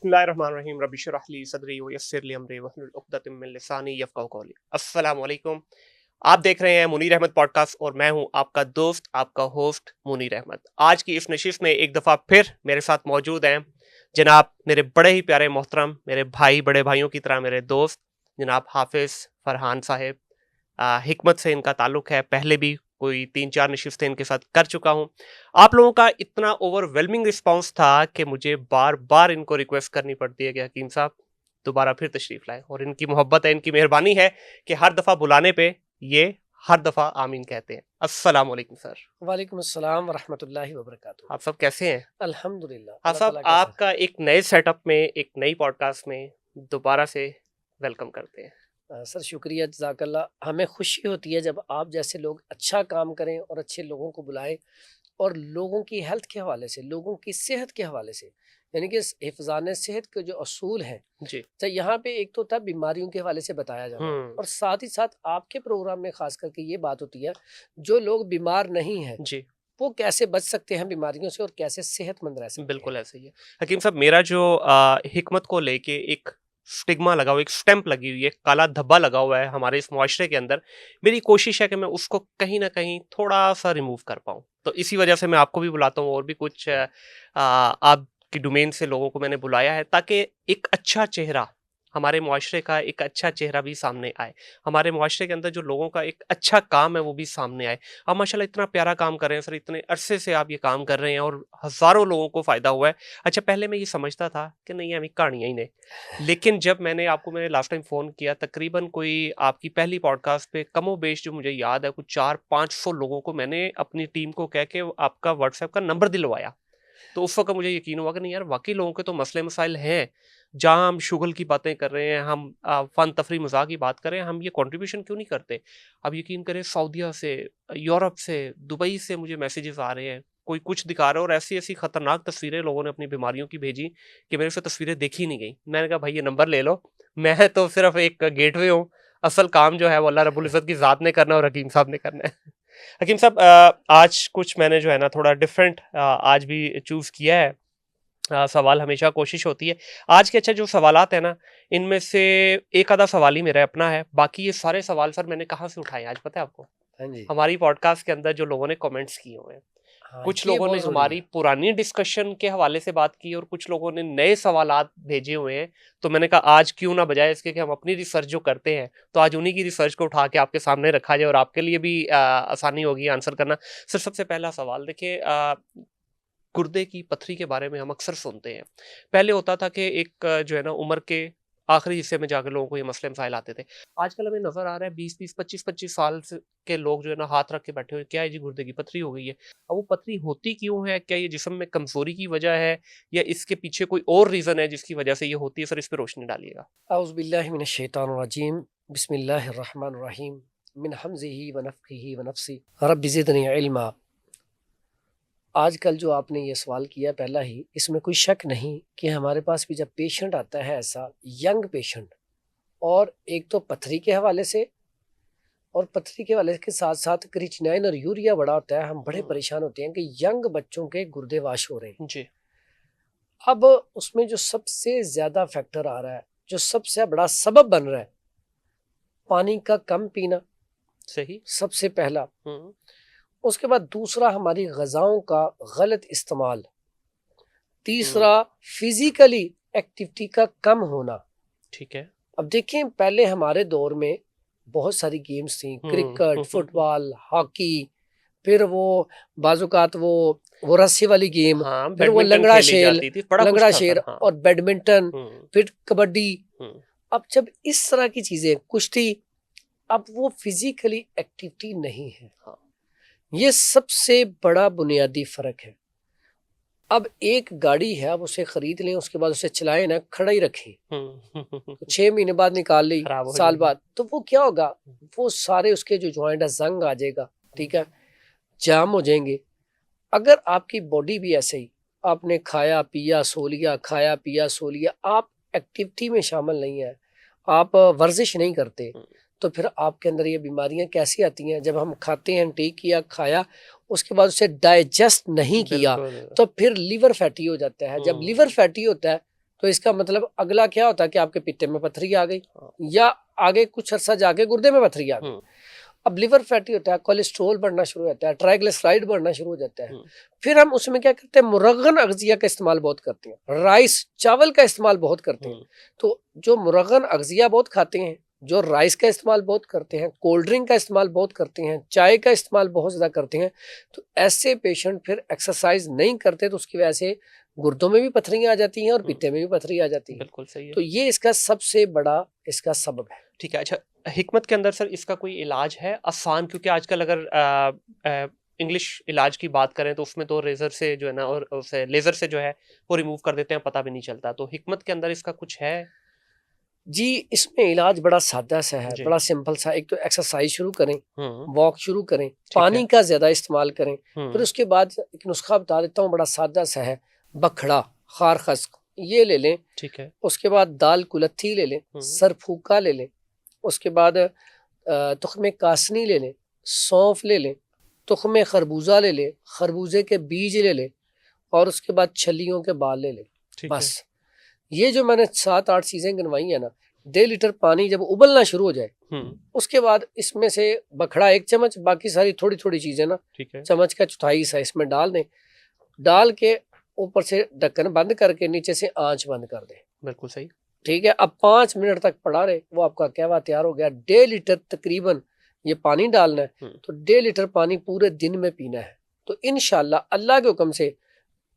बिस्मिल्लाहिर्रहमानिर्रहीम रब्बि इश्रह ली सदरी व यस्सिर ली अमरी वहलुल उक़दतम मिन लिसानी यफ़क़हू क़ौली। अस्सलाम वालेकुम। आप देख रहे हैं मुनीर अहमद पॉडकास्ट और मैं हूं आपका दोस्त, आपका होस्ट मुनीर अहमद। आज की इस नशिस्त में एक दफ़ा फिर मेरे साथ मौजूद हैं जनाब मेरे बड़े ही प्यारे मोहतरम, मेरे भाई, बड़े भाइयों की तरह मेरे दोस्त जनाब हाफिज़ फ़रहान साहिब। हिकमत से इनका ताल्लुक़ है, पहले भी कोई 3-4 नशिस्तें इनके साथ कर चुका हूँ। आप लोगों का इतना ओवरवेलमिंग रिस्पॉन्स था कि मुझे बार बार इनको रिक्वेस्ट करनी पड़ती है कि हकीम साहब दोबारा फिर तशरीफ़ लाएं, और इनकी मोहब्बत है, इनकी मेहरबानी है कि हर दफ़ा बुलाने पे ये हर दफ़ा आमीन कहते हैं। अस्सलाम वालेकुम सर। वालेकुम अस्सलाम वरहमतुल्लाहि वबरकातुहू। आप सब कैसे हैं? अल्हम्दुलिल्लाह, हाँ अल्लाह साहब, ताला का एहसान। आपका एक नए सेटअप में, एक नई पॉडकास्ट में दोबारा से वेलकम करते हैं। सर शुक्रिया, जज़ाकल्लाह। हमें खुशी होती है जब आप जैसे लोग अच्छा काम करें और अच्छे लोगों को बुलाएं, और लोगों की हेल्थ के हवाले से, लोगों की सेहत के हवाले से, यानी कि हिफ़्ज़ान सेहत के जो असूल हैं, जी। तो यहाँ पे एक तो था बीमारियों के हवाले से बताया जाना, और साथ ही साथ आपके प्रोग्राम में ख़ास करके ये बात होती है, जो लोग बीमार नहीं हैं जी, वो कैसे बच सकते हैं बीमारियों से और कैसे सेहतमंद रह सकते हैं। बिल्कुल ऐसा ही है। हकीम साहब, मेरा जो हिकमत को लेके एक स्टिग्मा लगा हुआ, एक स्टैम्प लगी हुई है, काला धब्बा लगा हुआ है हमारे इस मुआशरे के अंदर, मेरी कोशिश है कि मैं उसको कहीं न कहीं थोड़ा-सा रिमूव कर पाऊँ। तो इसी वजह से मैं आपको भी बुलाता हूँ, और भी कुछ आपकी डोमेन से लोगों को मैंने बुलाया है ताकि एक अच्छा चेहरा, हमारे मुआशरे का एक अच्छा चेहरा भी सामने आए। हमारे मुआशरे के अंदर जो लोगों का एक अच्छा काम है वो भी सामने आए। आप माशाल्लाह इतना प्यारा काम कर रहे हैं सर, इतने अरसे से आप ये काम कर रहे हैं और हज़ारों लोगों को फ़ायदा हुआ है। अच्छा, पहले मैं ये समझता था कि नहीं अभी कहानियाँ ही ने, लेकिन जब मैंने लास्ट टाइम फ़ोन किया, तकरीबन कोई आपकी पहली पॉडकास्ट पे कमोबेश जो मुझे याद है कुछ 400-500 लोगों को मैंने अपनी टीम को कह के आपका व्हाट्सएप का नंबर दिलवाया। तो उस वक़्त मुझे यकीन हुआ कि नहीं यार, वाक़ई लोगों के तो मसले-मसाइल हैं। जहाँ हम शुगल की बातें कर रहे हैं, हम फ़न, तफ़री, मज़ाक की बात कर रहे हैं, हम ये कंट्रीब्यूशन क्यों नहीं करते? अब यकीन करें, सऊदीया से, यूरोप से, दुबई से मुझे मैसेजेस आ रहे हैं। कोई कुछ दिखा रहा है और ऐसी-ऐसी खतरनाक तस्वीरें लोगों ने अपनी बीमारियों की भेजी कि मेरे से तस्वीरें देखी नहीं गई। मैंने कहा भाई ये नंबर ले लो, मैं तो सिर्फ़ एक गेटवे हूँ। असल काम जो है वो अल्लाह रब्बुल इज़्ज़त की ज़ात ने करना है और हकीम साहब ने करना है। हकीम साहब, आज कुछ मैंने जो है ना थोड़ा डिफरेंट आज भी चूज़ किया है। सवाल हमेशा कोशिश होती है। आज के अच्छा जो सवालात हैं ना, इनमें से एक आधा सवाल ही मेरा अपना है। बाकी ये सारे सवाल सर मैंने कहाँ से उठाए हैं आज पता है आपको? हाँ जी। हमारी पॉडकास्ट के अंदर जो लोगों ने कमेंट्स किए हुए हैं। हाँ, कुछ ये लोगों ने बहुत ज़रूरी हमारी है। पुरानी डिस्कशन के हवाले से बात की और कुछ लोगों ने नए सवालात भेजे हुए हैं। तो मैंने कहा आज क्यों ना बजाय इसके कि हम अपनी रिसर्च जो करते हैं, तो आज उन्हीं की रिसर्च को उठा के आपके सामने रखा जाए और आपके लिए भी आसानी होगी आंसर करना। सर सबसे पहला सवाल देखिए, गुर्दे की पथरी के बारे में हम अक्सर सुनते हैं। पहले होता था कि एक जो है ना उम्र के आखिरी हिस्से में जाकर लोगों को ये मसले मसाइल आते थे। आजकल हमें नज़र आ रहा है 20-20, 25-25 साल से के लोग जो है ना हाथ रख के बैठे हुए, क्या है जी गुर्दे की पथरी हो गई है। अब वो पथरी होती क्यों है? क्या ये जिस्म में कमज़ोरी की वजह है या इसके पीछे कोई और रीज़न है जिसकी वजह से ये होती है? सर इस पे रोशनी डालिएगा। औज़ु बिल्लाहि मिनश शैतानिर रजीम, बिस्मिल्लाहिर रहमानिर रहीम, मिन हम्ज़िही व नफ़्ख़िही व नफ़्सी, रब्बि ज़िदनी इल्मा। आजकल जो आपने ये सवाल किया पहला ही, इसमें कोई शक नहीं कि हमारे पास भी जब पेशेंट आता है ऐसा यंग पेशेंट, और एक तो पथरी के हवाले से, और पथरी के हवाले के साथ साथ क्रिएटिनिन और यूरिया बड़ा होता है, हम बड़े हुँ, परेशान होते हैं कि यंग बच्चों के गुर्दे वाश हो रहे हैं। जी, अब उसमें जो सबसे ज्यादा फैक्टर आ रहा है, जो सबसे बड़ा सबब बन रहा है, पानी का कम पीना सही। सबसे पहला। हुँ, उसके बाद दूसरा हमारी गजाओं का गलत इस्तेमाल। हुँ, तीसरा फिजिकली एक्टिविटी का कम होना। ठीक है। अब देखें, पहले हमारे दौर में बहुत सारी गेम्स थी, हुँ, क्रिकेट, फुटबॉल, हॉकी, फिर वो बाजुकात वो रस्सी वाली गेम, हाँ, फिर वो बैडमिंटन खेली जाती थी, बड़ा कुछ लंगड़ा था शेर सर। हाँ। और बैडमिंटन, हुँ, फिर कबड्डी। हुँ, अब जब इस तरह की चीजें, कुश्ती, अब वो फिजिकली एक्टिविटी नहीं है। हाँ। ये सबसे बड़ा बुनियादी फर्क है। अब एक गाड़ी है, अब उसे खरीद लें, उसके बाद उसे चलाएं ना, खड़ा ही रखें, हुँ, तो 6 महीने बाद निकाल ली, खराब हो साल जाएगी। बाद, तो वो क्या होगा? वो सारे उसके जो जॉइंट है, जंग आ जाएगा, ठीक है, जाम हो जाएंगे। अगर आपकी बॉडी भी ऐसे ही, आपने खाया पिया सो लिया, खाया पिया सो लिया, आप एक्टिविटी में शामिल नहीं है, आप वर्जिश नहीं करते, हुँ, तो फिर आपके अंदर ये बीमारियां कैसी आती हैं? जब हम खाते हैं, टेक किया, खाया, उसके बाद उसे डाइजेस्ट नहीं किया, बिल्कुल। तो फिर लीवर फैटी हो जाता है। जब लीवर हुँ, फैटी होता है, तो इसका मतलब अगला क्या होता है कि आपके पित्ते में पथरी आ गई, हाँ। या आगे कुछ अरसा जाके गुर्दे में पथरी आ गई। हम्म, अब लिवर फैटी होता है, कोलेस्ट्रॉल बढ़ना शुरू हो जाता है, ट्राइग्लिसराइड बढ़ना शुरू हो जाता है। हम्म, फिर हम उसमें क्या करते हैं, मुरगन अगजिया का इस्तेमाल बहुत करते हैं, राइस चावल का इस्तेमाल बहुत करते हैं। तो जो मुरगन अगजिया बहुत खाते हैं, जो राइस का इस्तेमाल बहुत करते हैं, कोल्ड ड्रिंक का इस्तेमाल बहुत करते हैं, चाय का इस्तेमाल बहुत ज़्यादा करते हैं, तो ऐसे पेशेंट फिर एक्सरसाइज नहीं करते, तो उसकी वजह से गुर्दों में भी पथरियाँ आ जाती हैं और पित्ते में भी पथरी आ जाती है। बिल्कुल सही है। तो ये इसका सबसे बड़ा इसका सबब है। ठीक है। अच्छा, हिकमत के अंदर सर इसका कोई इलाज है आसान? क्योंकि आजकल अगर इंग्लिश इलाज की बात करें तो उसमें तो रेजर से जो है ना, और उसे लेजर से जो है वो रिमूव कर देते हैं, पता भी नहीं चलता। तो हिकमत के अंदर इसका कुछ है? जी, इसमें इलाज बड़ा सादा सा है, जी। बड़ा सिंपल सा। एक तो एक्सरसाइज शुरू करें, हम्म। वॉक शुरू करें, ठीक पानी है। का ज़्यादा इस्तेमाल करें। फिर हम्म। उसके बाद एक नुस्खा बता देता हूँ, बड़ा सादा सा है। बखड़ा, खार खस्क ये ले लें। ठीक है। उसके बाद दाल कुलत्थी ले लें, सरफूका ले लें। उसके बाद तुख्मे कासनी ले लें, सौंफ ले लें, तुख्मे खरबूजा ले लें, खरबूजे के बीज ले लें, और उसके बाद छलियों के बाल ले लें। ठीक है। बस ये जो मैंने 7-8 चीज़ें गिनवाई है ना, 1.5 लीटर पानी जब उबलना शुरू हो जाए, उसके बाद इसमें से बखड़ा 1 चम्मच, बाकी सारी थोड़ी थोड़ी चीज़ें ना ठीक है। चम्मच का चौथाई हिस्सा इसमें डाल दें। डाल के ऊपर से ढक्कन बंद करके नीचे से आंच बंद कर दें। बिल्कुल सही। ठीक है। अब 5 मिनट तक पड़ा रहे, वो आपका कहवा तैयार हो गया। 1.5 लीटर तकरीबन ये पानी डालना है, तो 1.5 लीटर पानी पूरे दिन में पीना है। तो इंशाल्लाह अल्लाह के हुक्म से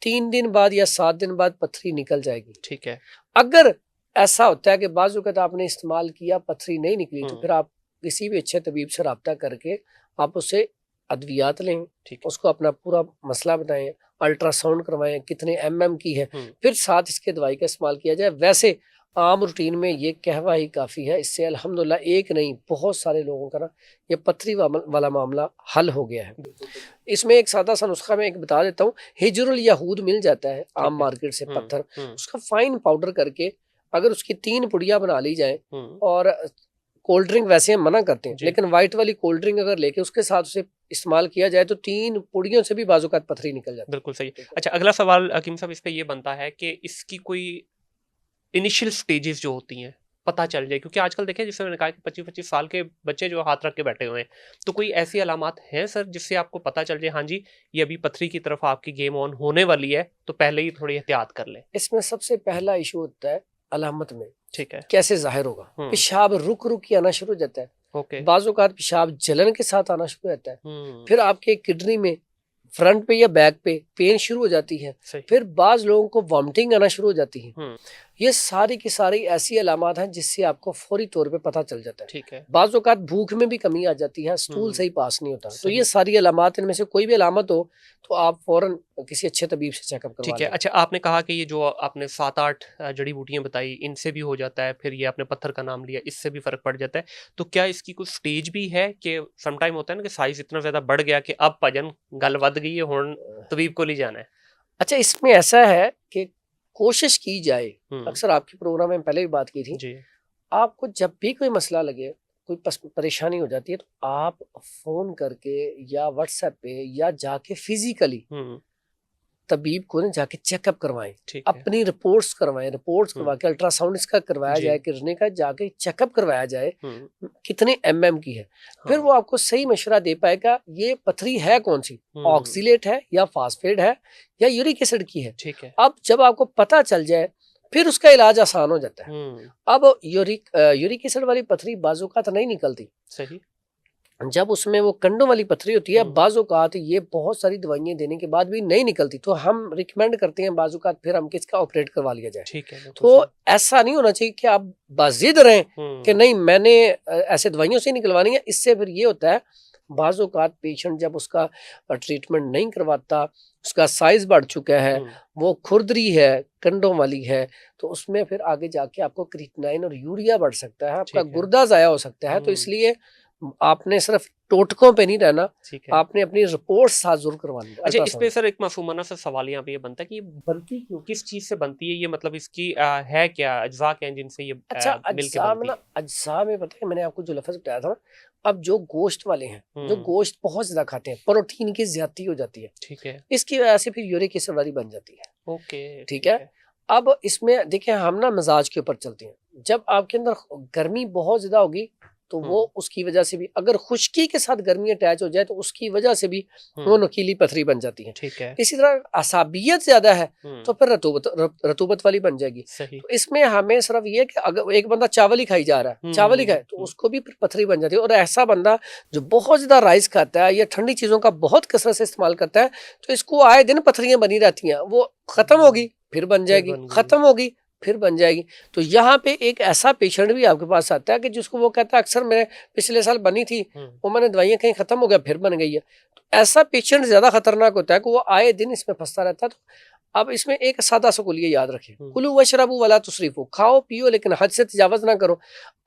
3 दिन बाद या 7 दिन बाद पथरी निकल जाएगी। ठीक है। अगर ऐसा होता है कि बाजू का आपने इस्तेमाल किया, पथरी नहीं निकली, तो फिर आप किसी भी अच्छे तबीब से रब्ता करके आप उससे अद्वियात लें, उसको अपना पूरा मसला बताएं, अल्ट्रासाउंड करवाएं कितने mm की है, फिर साथ इसके दवाई का इस्तेमाल किया जाए। वैसे आम रूटीन में ये कहवा ही काफ़ी है, इससे अल्हम्दुलिल्लाह एक नहीं बहुत सारे लोगों का ना ये पथरी वाला मामला हल हो गया है। इसमें एक सादा सा नुस्खा मैं एक बता देता हूँ। हिजरुल यहूद मिल जाता है आम मार्केट से पत्थर, उसका फाइन पाउडर करके अगर उसकी 3 पुड़िया बना ली जाए, और कोल्ड ड्रिंक वैसे हम मना करते हैं, लेकिन वाइट वाली कोल्ड ड्रिंक अगर लेके उसके साथ उसे इस्तेमाल किया जाए तो 3 पुड़ियों से भी बाजुकात पथरी निकल जाती है। बिल्कुल सही। अच्छा, अगला सवाल हकीम साहब इस पे ये बनता है कि इसकी कोई इनिशियल स्टेजेस जो होती हैं पता चल जाए, क्योंकि आजकल देखें जैसे मैंने कहा कि 25-25 साल के बच्चे जो हाथ रख के बैठे हुए हैं, तो कोई ऐसी अलामात हैं सर जिससे आपको पता चल जाए हाँ जी ये अभी पथरी की तरफ आपकी गेम ऑन होने वाली है, तो पहले ही थोड़ी एहतियात कर लें? इसमें सबसे पहला इशू होता है अलामत में। ठीक है। कैसे जाहिर होगा? पेशाब रुक रुक के आना शुरू हो जाता है। ओके। बाज़ औक़ात पेशाब जलन के साथ आना शुरू हो जाता है। फिर आपके किडनी में फ्रंट पे या बैक पे पेन शुरू हो जाती है। फिर बाज लोगों को वॉमिटिंग आना शुरू हो जाती है। ये सारी की सारी ऐसी अलामत हैं जिससे आपको फौरी तौर पे पता चल जाता है। ठीक है। बाज़ औक़ात भूख में भी कमी आ जाती है, स्टूल सही पास नहीं होता। तो ये सारी अलामत, इनमें से कोई भी अलामत हो तो आप फौरन किसी अच्छे तबीब से चेकअप करवा लें। ठीक है। अच्छा, आपने कहा कि ये जो आपने 7-8 जड़ी बूटियां बताई इनसे भी हो जाता है, फिर ये आपने पत्थर का नाम लिया, इससे भी फर्क पड़ जाता है, तो क्या इसकी कुछ स्टेज भी है कि समटाइम होता है ना कि साइज इतना ज्यादा बढ़ गया कि अब भजन गल वध गई है, हुण तबीब को ले जाना है? अच्छा, इसमें ऐसा है कि कोशिश की जाए, अक्सर आपके प्रोग्राम में पहले भी बात की थी जी। आपको जब भी कोई मसला लगे, कोई परेशानी हो जाती है, तो आप फोन करके या व्हाट्सएप पे या जाके फिजिकली तबीब को ना जाके चेकअप करवाएं, अपनी रिपोर्ट्स करवाएं, रिपोर्ट्स करवा के अल्ट्रासाउंड इसका करवाया जाए, किडनी का जाके चेकअप करवाया जाए कितने mm की है। फिर वो आपको सही मशवरा दे पाएगा ये पथरी है कौन सी, ऑक्सीलेट है या फास्फेट है या यूरिक एसिड की है। ठीक है। अब जब आपको पता चल जाए फिर उसका इलाज आसान हो जाता है। अब यूरिक एसिड वाली पथरी बाज़-औक़ात नहीं निकलती। सही। जब उसमें वो कंडों वाली पथरी होती है, बाज़-औक़ात ये बहुत सारी दवाइयाँ देने के बाद भी नहीं निकलती, तो हम रिकमेंड करते हैं बाज़-औक़ात फिर हम किसका ऑपरेट करवा लिया जाए। ठीक है। तो ऐसा नहीं होना चाहिए कि आप बाज़िद रहें कि नहीं मैंने ऐसे दवाइयों से निकलवानी है। इससे फिर ये होता है बाज़-औक़ात पेशेंट जब उसका ट्रीटमेंट नहीं करवाता, उसका साइज बढ़ चुका है, वो खुरदरी है, कंडों वाली है, तो उसमें फिर आगे जाके आपको क्रिएटिनिन और यूरिया बढ़ सकता है, आपका गुर्दा ज़ाया हो सकता है। तो इसलिए आपने सिर्फ टोटकों पे नहीं रहना, आपने अपनी रिपोर्ट साथ जरूर करवानी है। अच्छा, इस पे सर एक मासूमाना सा सवाल यहाँ पे ये बनता है कि ये बनती क्यों, किस चीज से बनती है ये, मतलब इसकी है क्या, अज्जा क्या हैं जिनसे ये अच्छा अज्जा में ना, अज्जा में पता है मैंने आपको जो लफ्ज बताया था, अब जो गोश्त वाले हैं, जो गोश्त बहुत ज्यादा खाते हैं, प्रोटीन की ज्यादती हो जाती है। ठीक है। इसकी वजह से फिर यूरिक एसिड वाली बन जाती है। ओके। ठीक है। अब इसमें देखिए हम ना मिजाज के ऊपर चलते हैं। जब आपके अंदर गर्मी बहुत ज्यादा होगी तो वो उसकी वजह से भी, अगर खुश्की के साथ गर्मी अटैच हो जाए तो उसकी वजह से भी वो नुकीली पथरी बन जाती है। ठीक है। इसी तरह असाबियत ज्यादा है तो फिर रतूबत वाली बन जाएगी। सही। तो इसमें हमें सिर्फ ये कि अगर एक बंदा चावल ही खाई जा रहा है, चावल ही खाए, तो उसको भी फिर पथरी बन जाती है। और ऐसा बंदा जो बहुत ज्यादा राइस खाता है या ठंडी चीजों का बहुत कसरत से इस्तेमाल करता है तो इसको आए दिन पथरियां बनी रहती हैं। वो खत्म होगी फिर बन जाएगी, खत्म होगी फिर बन जाएगी। तो यहाँ पे एक ऐसा पेशेंट भी आपके पास आता है कि जिसको वो कहता है अक्सर मेरे पिछले साल बनी थी, वो मैंने दवाइयाँ कहीं खत्म हो गया फिर बन गई है। तो ऐसा पेशेंट ज्यादा खतरनाक होता है कि वो आए दिन इसमें फंसता रहता है। तो अब इसमें एक सादा सा कुलिया याद रखें, कुलू वशरबू वला तुसरिफू, खाओ पियो लेकिन हद से तजावज ना करो।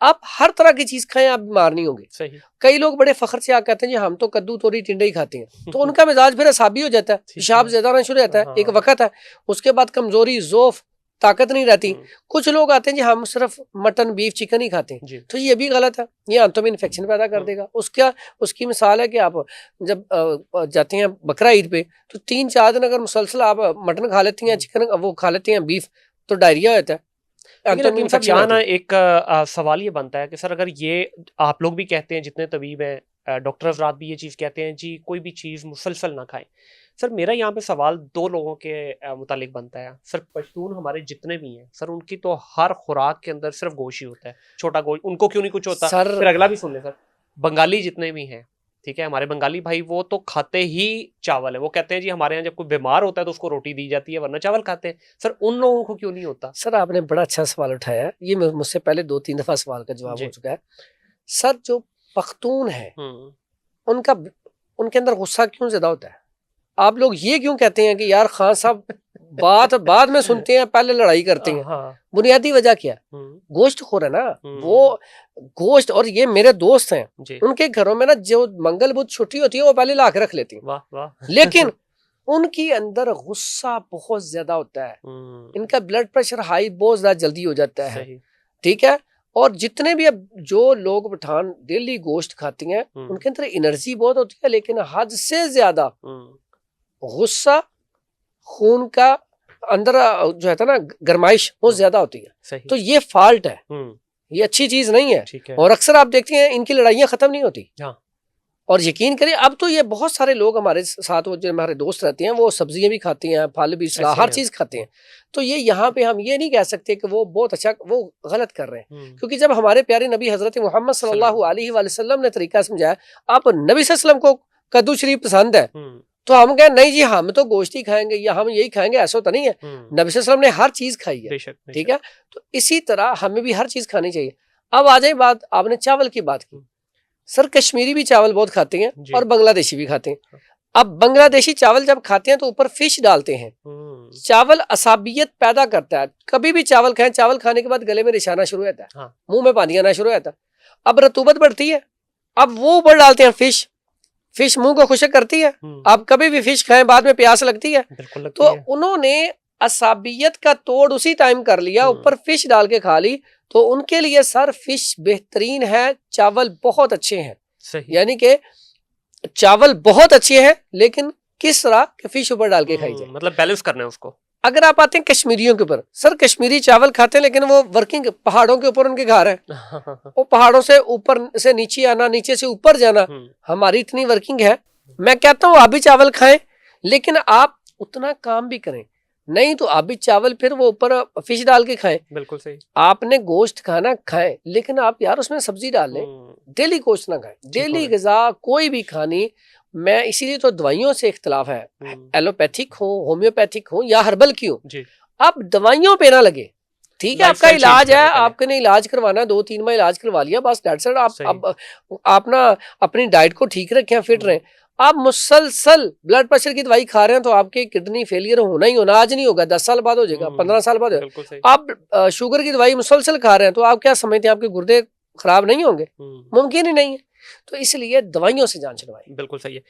आप हर तरह की चीज खाएं, आप बीमार नहीं होंगे। सही। कई लोग बड़े फख्र से कहते हैं जी हम तो कद्दू तोरी टिंडे ही खाते हैं, तो उनका मिजाज फिर असाबी हो जाता है, पेशाब ज्यादा आना शुरू होता है, एक वक्त है, उसके बाद कमजोरी, जोफ, ताकत नहीं रहती। कुछ लोग आते हैं जी हम सिर्फ मटन बीफ चिकन ही खाते हैं, तो ये भी गलत है, ये आंतों में इन्फेक्शन पैदा कर देगा। उसकी मिसाल है कि आप जब जाते हैं बकरा ईद पे तो 3-4 दिन अगर मुसलसल आप मटन खा लेती हैं, चिकन वो खा लेते हैं, बीफ, तो डायरिया होता है। यहाँ ना एक सवाल ये बनता है कि सर अगर ये आप लोग भी कहते हैं, जितने तबीब हैं, डॉक्टर हज़रात भी ये चीज़ कहते हैं जी कोई भी चीज़ मुसलसल ना खाएं। सर मेरा यहाँ पे सवाल 2 लोगों के मुतालिक बनता है। सर पश्तून हमारे जितने भी हैं सर, उनकी तो हर खुराक के अंदर सिर्फ गोश्त ही होता है, छोटा गोश्त, उनको क्यों नहीं कुछ होता? फिर अगला भी सुन ले सर, बंगाली जितने भी हैं, ठीक है, हमारे बंगाली भाई वो तो खाते ही चावल है। वो कहते हैं जी हमारे यहाँ जब कोई बीमार होता है तो उसको रोटी दी जाती है वरना चावल खाते हैं। सर उन लोगों को क्यों नहीं होता? सर आपने बड़ा अच्छा सवाल उठाया, ये मुझसे पहले 2-3 दफा सवाल का जवाब हो चुका है। सर जो पख्तून है उनके अंदर गुस्सा क्यों ज्यादा होता है? आप लोग ये क्यों कहते हैं कि यार खान साहब बात बाद में सुनते हैं, पहले लड़ाई करते हैं? बुनियादी वजह क्या है? गोश्त खोर है ना वो, गोश्त। और ये मेरे दोस्त हैं, उनके घरों में ना जो मंगल बुध छुट्टी होती है वो पहले ला के रख लेती हैं। वाह वाह। लेकिन उनके अंदर गुस्सा बहुत ज्यादा होता है, इनका ब्लड प्रेशर हाई बहुत ज्यादा जल्दी हो जाता है, ठीक है। और जितने भी अब जो लोग पठान डेली गोश्त खाते हैं उनके अंदर एनर्जी बहुत होती है, लेकिन हद से ज्यादा गुस्सा, खून का अंदर जो है ना गरमाइश बहुत ज्यादा होती है। तो ये फॉल्ट है, ये अच्छी चीज नहीं है। और अक्सर आप देखते हैं इनकी लड़ाइयां खत्म नहीं होती। और यकीन करिए अब तो ये बहुत सारे लोग हमारे साथ, वो जो हमारे दोस्त रहते हैं, वो सब्जियां भी खाते हैं, फल भी, हर चीज खाते हैं। तो ये यहाँ पे हम ये नहीं कह सकते कि वो बहुत अच्छा, वो गलत कर रहे हैं। क्योंकि जब हमारे प्यारे नबी हजरत मोहम्मद सल्लल्लाहु अलैहि वसल्लम ने तरीका समझाया, आप नबी सल्लल्लाहु अलैहि वसल्लम को कद्दू शरीफ पसंद है तो हम कहें नहीं जी हम तो गोश्त ही खाएंगे या हम यही खाएंगे, ऐसा तो नहीं है। नबी सल्लल्लाहु अलैहि वसल्लम ने हर चीज खाई है, ठीक है। तो इसी तरह हमें भी हर चीज खानी चाहिए। अब आ जाए बात, आपने चावल की बात की। सर कश्मीरी भी चावल बहुत खाते हैं और बांग्लादेशी भी खाते हैं। अब बांग्लादेशी चावल जब खाते हैं तो ऊपर फिश डालते हैं। चावल असाबियत पैदा करता है। कभी भी चावल खाएं, चावल खाने के बाद गले में रिशाना शुरू होता है, मुंह में पानी आना शुरू होता है। अब रतूबत बढ़ती है, अब वो ऊपर डालते हैं फिश, फिश मुंह को खुशक करती है। आप कभी भी फिश खाएं बाद में प्यास लगती है, तो उन्होंने असाबियत का तोड़ उसी टाइम कर लिया, ऊपर फिश डाल के खा ली। तो उनके लिए सर फिश बेहतरीन है, चावल बहुत अच्छे हैं। यानी कि चावल बहुत अच्छे हैं, लेकिन किस तरह के फिश ऊपर डाल के खाई जाए, मतलब बैलेंस करना है उसको। अगर आप आते हैं कश्मीरियों के ऊपर, सर कश्मीरी चावल खाते हैं लेकिन वो वर्किंग पहाड़ों के ऊपर उनके घर है, वो पहाड़ों से ऊपर से नीचे आना, नीचे से ऊपर जाना, हमारी इतनी वर्किंग है। मैं कहता हूँ आप भी चावल खाएं, लेकिन आप उतना काम भी करें। नहीं तो आप भी चावल फिर वो ऊपर फिश डाल के खाएं। बिल्कुल सही। आपने गोश्त खाना खाएं, लेकिन आप यार उसमें सब्जी डाल लें। डेली गोश्त ना खाएं, डेली ग़िज़ा कोई भी खानी। मैं इसीलिए तो दवाइयों से इख्तिलाफ है, एलोपैथिक हो, होम्योपैथिक हो या हर्बल की हो, आप दवाइयों पे ना लगे। ठीक है, आपका इलाज है, आपने इलाज करवाना, 2-3 माह इलाज करवा लिया बस, दैट्स इट। आप ना अपनी डाइट को ठीक रखें, फिट रहें। आप मुसलसल ब्लड प्रेशर की दवाई खा रहे हैं तो आपके किडनी फेलियर होना ही होना, आज नहीं होगा, 10 साल बाद हो जाएगा, 15 साल बाद होगा। आप शुगर की दवाई मुसलसल खा रहे हैं तो आप क्या समझते हैं आपके गुर्दे खराब नहीं होंगे? मुमकिन ही नहीं है। तो इसलिए दवाइयों से जान छुड़वाएं। बिल्कुल सही है।